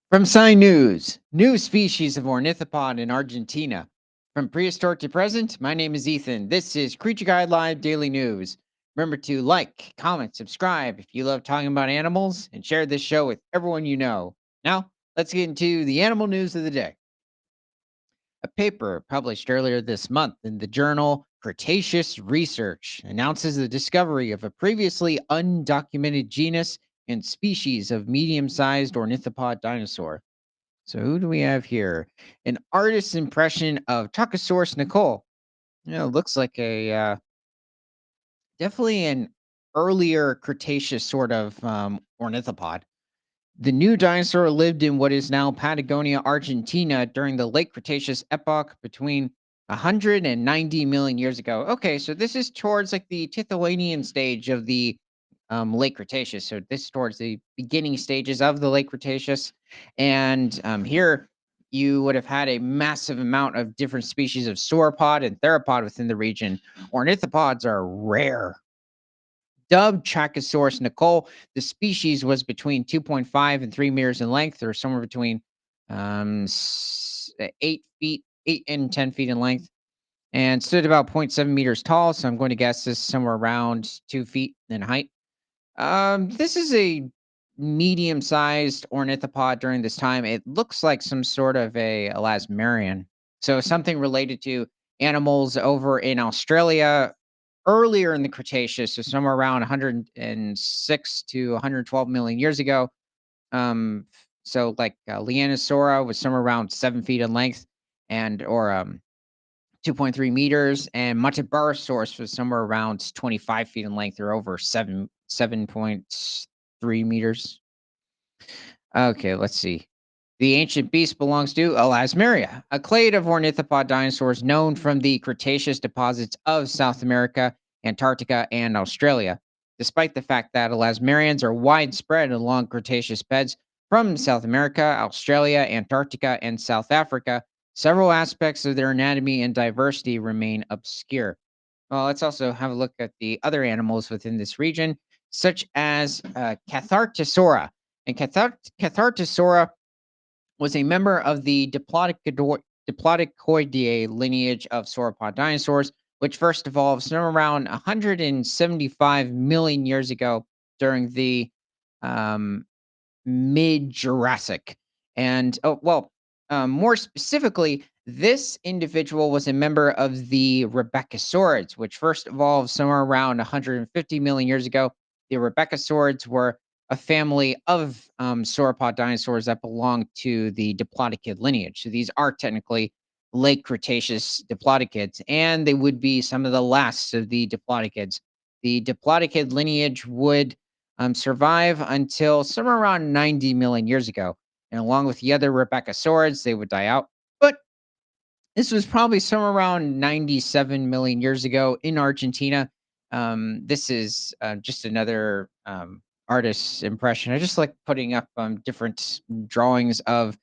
From Sci News, new species of ornithopod in Argentina. From prehistoric to present, my name is Ethan. This is Creature Guide Live Daily News. Remember to like, comment, subscribe if you love talking about animals, and share this show with everyone you know. Now, let's get into the animal news of the day. A paper published earlier this month in the journal Cretaceous Research announces the discovery of a previously undocumented genus and species of medium sized ornithopod dinosaur. So who do we have here? An artist's impression of Chakisaurus Nekul. Looks like a definitely an earlier Cretaceous sort of ornithopod. The new dinosaur lived in what is now Patagonia, Argentina during the late Cretaceous epoch between 190 million years ago. Okay, so this is towards like the Tithylanian stage of the late Cretaceous. So this is towards the beginning stages of the late Cretaceous. And here you would have had a massive amount of different species of sauropod and theropod within the region. Ornithopods are rare. Dubbed Chakisaurus Nekul, the species was between 2.5 and 3 meters in length, or somewhere between 8 feet, 8 and 10 feet in length, and stood about zero point 0.7 meters tall. So I'm going to guess this is somewhere around 2 feet in height. This is a medium-sized ornithopod during this time. It looks like some sort of a elasmarian, so something related to animals over in Australia earlier in the Cretaceous, so somewhere around 106 to 112 million years ago. So like Leonosaura was somewhere around 7 feet in length, and or 2.3 meters, and Matabarosaurus was somewhere around 25 feet in length, or over 7.3 meters. Okay, let's see. The ancient beast belongs to Elasmaria, a clade of ornithopod dinosaurs known from the Cretaceous deposits of South America, Antarctica, and Australia. Despite the fact that elasmarians are widespread along Cretaceous beds from South America, Australia, Antarctica, and South Africa, several aspects of their anatomy and diversity remain obscure. Well, let's also have a look at the other animals within this region, such as Cathartosaura. And Cathartosaura was a member of the Diplodocodidae lineage of sauropod dinosaurs, which first evolved somewhere around 175 million years ago during the um, mid Jurassic. And more specifically, this individual was a member of the Rebeccasaurids, which first evolved somewhere around 150 million years ago. The Rebeccasaurids were a family of sauropod dinosaurs that belonged to the Diplodocid lineage. So these are technically late Cretaceous Diplodocids, and they would be some of the last of the Diplodocids. The Diplodocid lineage would survive until somewhere around 90 million years ago. And along with the other Rebeccasaurids, they would die out. But this was probably somewhere around 97 million years ago in Argentina. This is just another artist's impression. I just like putting up different drawings of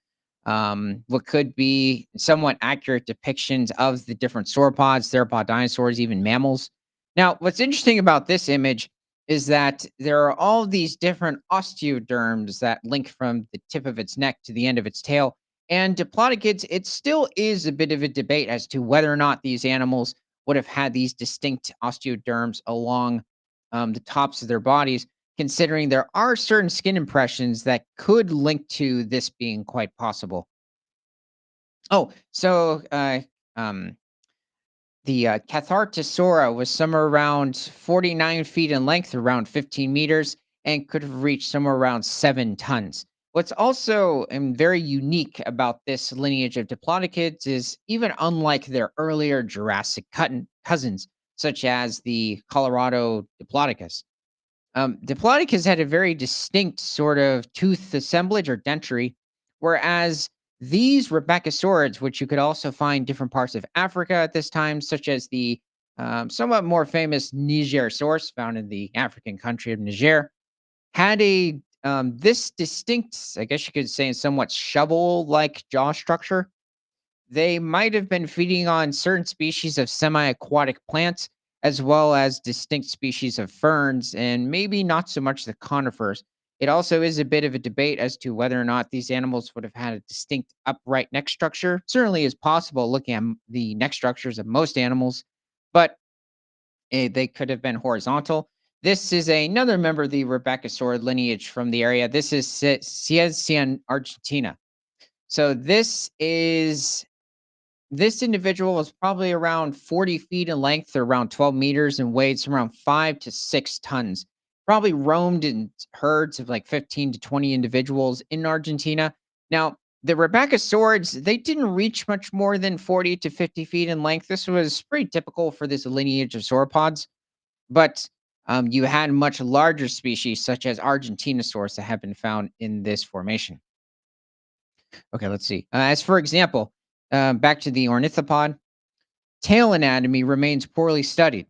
what could be somewhat accurate depictions of the different sauropods, theropod dinosaurs, even mammals. Now, what's interesting about this image is that there are all these different osteoderms that link from the tip of its neck to the end of its tail. And Diplodocids, it still is a bit of a debate as to whether or not these animals would have had these distinct osteoderms along the tops of their bodies, considering there are certain skin impressions that could link to this being quite possible. Oh, so the Cathartosaura was somewhere around 49 feet in length, around 15 meters, and could have reached somewhere around 7 tons. What's also very unique about this lineage of diplodocids is even unlike their earlier Jurassic cousins, such as the Colorado Diplodocus. Diplodocus had a very distinct sort of tooth assemblage or dentary, whereas these Rebeccasaurids, which you could also find different parts of Africa at this time, such as the somewhat more famous Nigersaurus found in the African country of Niger, had a this distinct, I guess you could say, somewhat shovel-like jaw structure. They might have been feeding on certain species of semi aquatic plants, as well as distinct species of ferns, and maybe not so much the conifers. It also is a bit of a debate as to whether or not these animals would have had a distinct upright neck structure. Certainly is possible looking at the neck structures of most animals, but they could have been horizontal. This is another member of the Rebeccasaur lineage from the area. This is Ciesian, Argentina. So this individual was probably around 40 feet in length or around 12 meters and weighs around 5 to 6 tons. Probably roamed in herds of like 15 to 20 individuals in Argentina. Now, the Rebecca swords, they didn't reach much more than 40 to 50 feet in length. This was pretty typical for this lineage of sauropods, but you had much larger species such as Argentinosaurus that have been found in this formation. Okay, let's see. As for example, back to the ornithopod, tail anatomy remains poorly studied.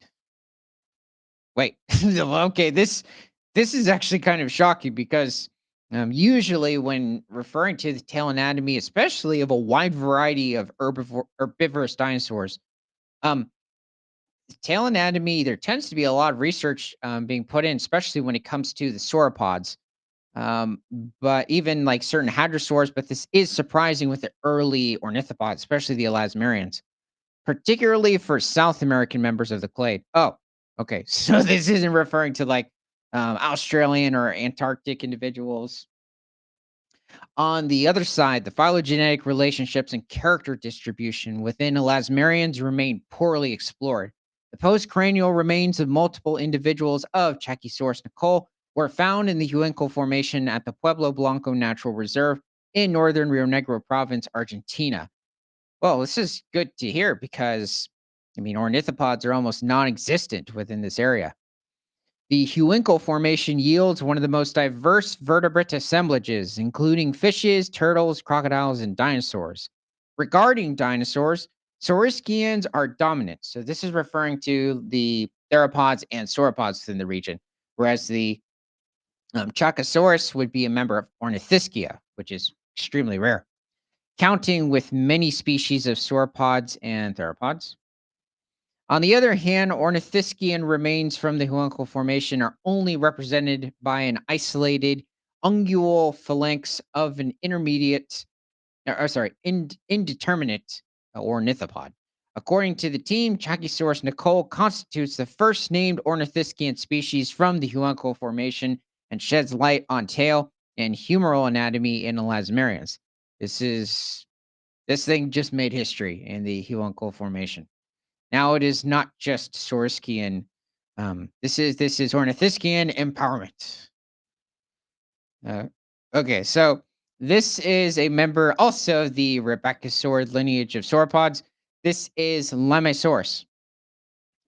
Wait, okay, this is actually kind of shocking because usually when referring to the tail anatomy, especially of a wide variety of herbivorous dinosaurs, um, tail anatomy there tends to be a lot of research being put in, especially when it comes to the sauropods. Um, but even like certain hadrosaurs, but this is surprising with the early ornithopods, especially the elasmarians, particularly for South American members of the clade. Oh, okay. So this isn't referring to like Australian or Antarctic individuals. On the other side, the phylogenetic relationships and character distribution within elasmarians remain poorly explored. The postcranial remains of multiple individuals of Chakisaurus Nekul were found in the Huenco Formation at the Pueblo Blanco Natural Reserve in northern Rio Negro province, Argentina. Well, this is good to hear because, I mean, ornithopods are almost non existent within this area. The Huinkel Formation yields one of the most diverse vertebrate assemblages, including fishes, turtles, crocodiles, and dinosaurs. Regarding dinosaurs, saurischians are dominant. So, this is referring to the theropods and sauropods within the region, whereas the Chakisaurus would be a member of Ornithischia, which is extremely rare, counting with many species of sauropods and theropods. On the other hand, Ornithischian remains from the Huancal Formation are only represented by an isolated ungual phalanx of an indeterminate ornithopod. According to the team, Chakisaurus Nicole constitutes the first named Ornithischian species from the Huancal Formation and sheds light on tail and humeral anatomy in elasmarians. This is this thing just made history in the Huancal Formation. Now it is not just Soroskian. This is Ornithischian empowerment. Uh, okay, so this is a member also of the Rebeccasaur lineage of sauropods. This is Lamesaurus,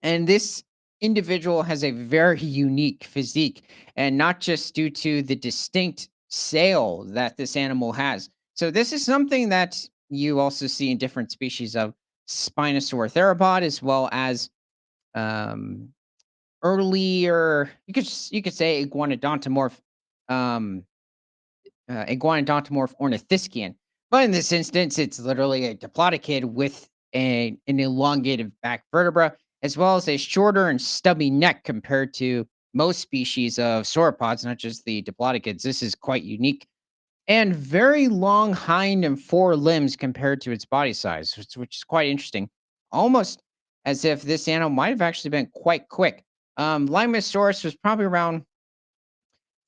and this individual has a very unique physique, and not just due to the distinct sail that this animal has. So this is something that you also see in different species of Spinosaur theropod, as well as um, earlier you could say um, iguanodontomorph ornithischian, but in this instance, it's literally a diplodocid with an elongated back vertebra, as well as a shorter and stubby neck compared to most species of sauropods, not just the diplodocids. This is quite unique and very long hind and fore limbs compared to its body size, which is quite interesting. Almost as if this animal might have actually been quite quick. Limosaurus was probably around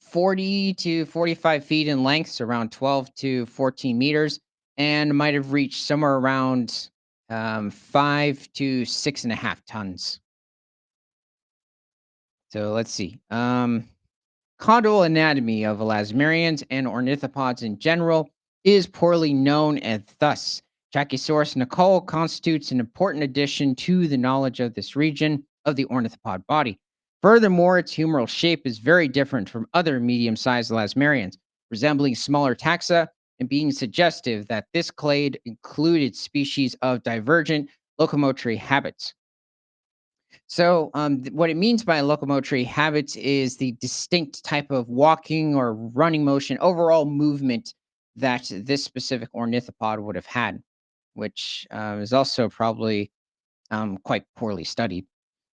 40 to 45 feet in length, so around 12 to 14 meters, and might have reached somewhere around 5 to 6.5 tons. So let's see. Caudal anatomy of elasmarians and ornithopods in general is poorly known, and thus Chakisaurus Nekul constitutes an important addition to the knowledge of this region of the ornithopod body. Furthermore, its humeral shape is very different from other medium-sized elasmarians, resembling smaller taxa and being suggestive that this clade included species of divergent locomotory habits. So, what it means by locomotory habits is the distinct type of walking or running motion, overall movement that this specific ornithopod would have had, which is also probably quite poorly studied.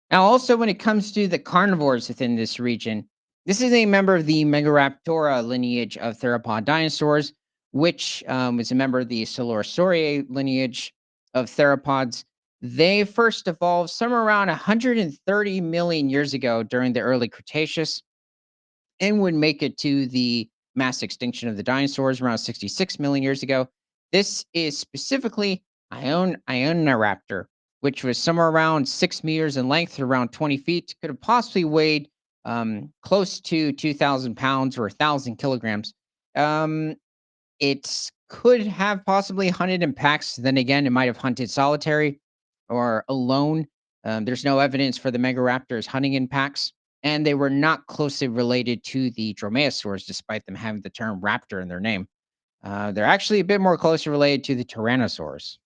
Now, also when it comes to the carnivores within this region, This is a member of the Megaraptora lineage of theropod dinosaurs, which is a member of the Coelurosauridae lineage of theropods. They first evolved somewhere around 130 million years ago during the early Cretaceous and would make it to the mass extinction of the dinosaurs around 66 million years ago. This is specifically Ionoraptor, which was somewhere around 6 meters in length, around 20 feet, could have possibly weighed close to 2,000 pounds or 1,000 kilograms. Um, it could have possibly hunted in packs. Then again, it might have hunted solitary or alone. There's no evidence for the Megaraptors hunting in packs, and they were not closely related to the dromaeosaurs, despite them having the term raptor in their name. They're actually a bit more closely related to the tyrannosaurs.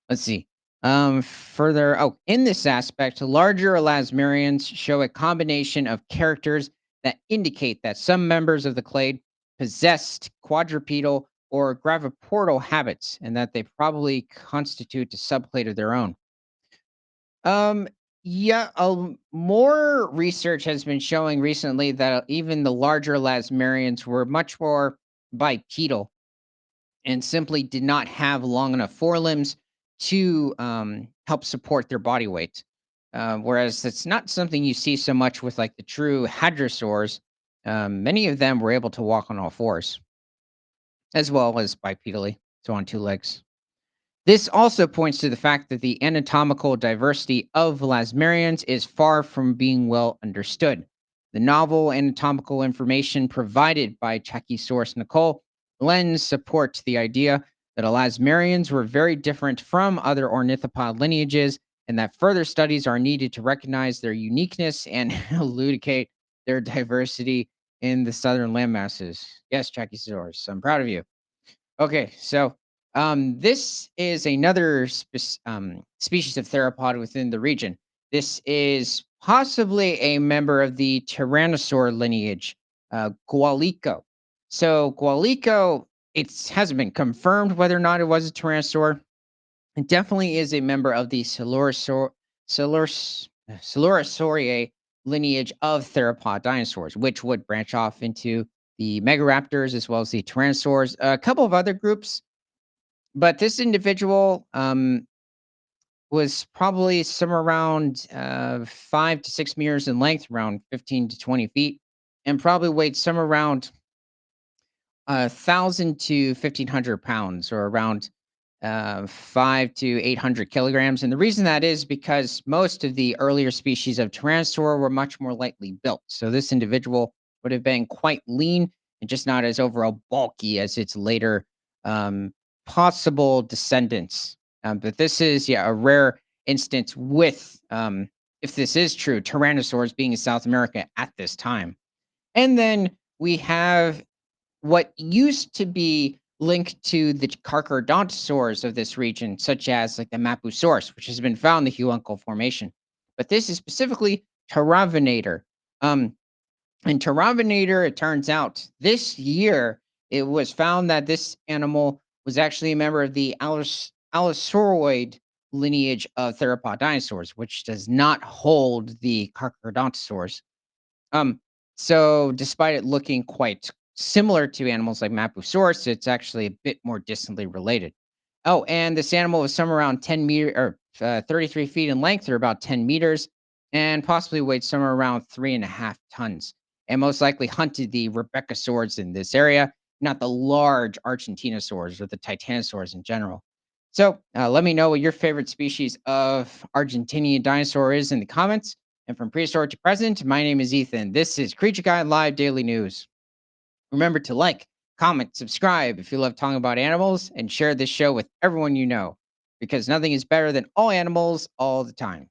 Let's see. In this aspect, larger elasmerians show a combination of characters that indicate that some members of the clade possessed quadrupedal or graviportal habits and that they probably constitute a subclade of their own. Um, yeah, more research has been showing recently that even the larger elasmerians were much more bipedal and simply did not have long enough forelimbs to help support their body weight. Whereas it's not something you see so much with like the true hadrosaurs. Many of them were able to walk on all fours as well as bipedally, so on two legs. This also points to the fact that the anatomical diversity of Lasmerians is far from being well understood. The novel anatomical information provided by Chakisaurus Nekul lends support to the idea that Elasmerians were very different from other ornithopod lineages and that further studies are needed to recognize their uniqueness and elucidate their diversity in the southern landmasses. Yes, Chakisaurus, I'm proud of you. Okay, so this is another species of theropod within the region. This is possibly a member of the Tyrannosaur lineage, Gualico. So Gualico, it hasn't been confirmed whether or not it was a Tyrannosaur. It definitely is a member of the Coelurosauridae lineage of theropod dinosaurs, which would branch off into the Megaraptors as well as the Tyrannosaurs, a couple of other groups. But this individual was probably somewhere around 5 to 6 meters in length, around 15 to 20 feet, and probably weighed somewhere around 1,000 to 1,500 pounds, or around 5 to 800 kilograms. And the reason that is because most of the earlier species of Tyrannosaur were much more lightly built. So this individual would have been quite lean and just not as overall bulky as its later um, possible descendants. But this is, yeah, a rare instance with, if this is true, Tyrannosaurs being in South America at this time. And then we have what used to be linked to the carcharodontosaurs of this region, such as like the Mapusaurus, which has been found in the Huuncle Formation. But this is specifically Taravinator. Um, and Taravinator, it turns out this year, it was found that this animal was actually a member of the Allosauride lineage of theropod dinosaurs, which does not hold the carcharodontosaurs. Um, so despite it looking quite similar to animals like Mapusaurus, it's actually a bit more distantly related. Oh, and this animal was somewhere around 33 feet in length, or about 10 meters, and possibly weighed somewhere around 3.5 tons, and most likely hunted the Rebeccasaurs in this area, not the large Argentinosaurs or the Titanosaurs in general. So let me know what your favorite species of Argentinian dinosaur is in the comments. And from prehistoric to present, my name is Ethan. This is Creature Guide Live Daily News. Remember to like, comment, subscribe if you love talking about animals, and share this show with everyone you know, because nothing is better than all animals all the time.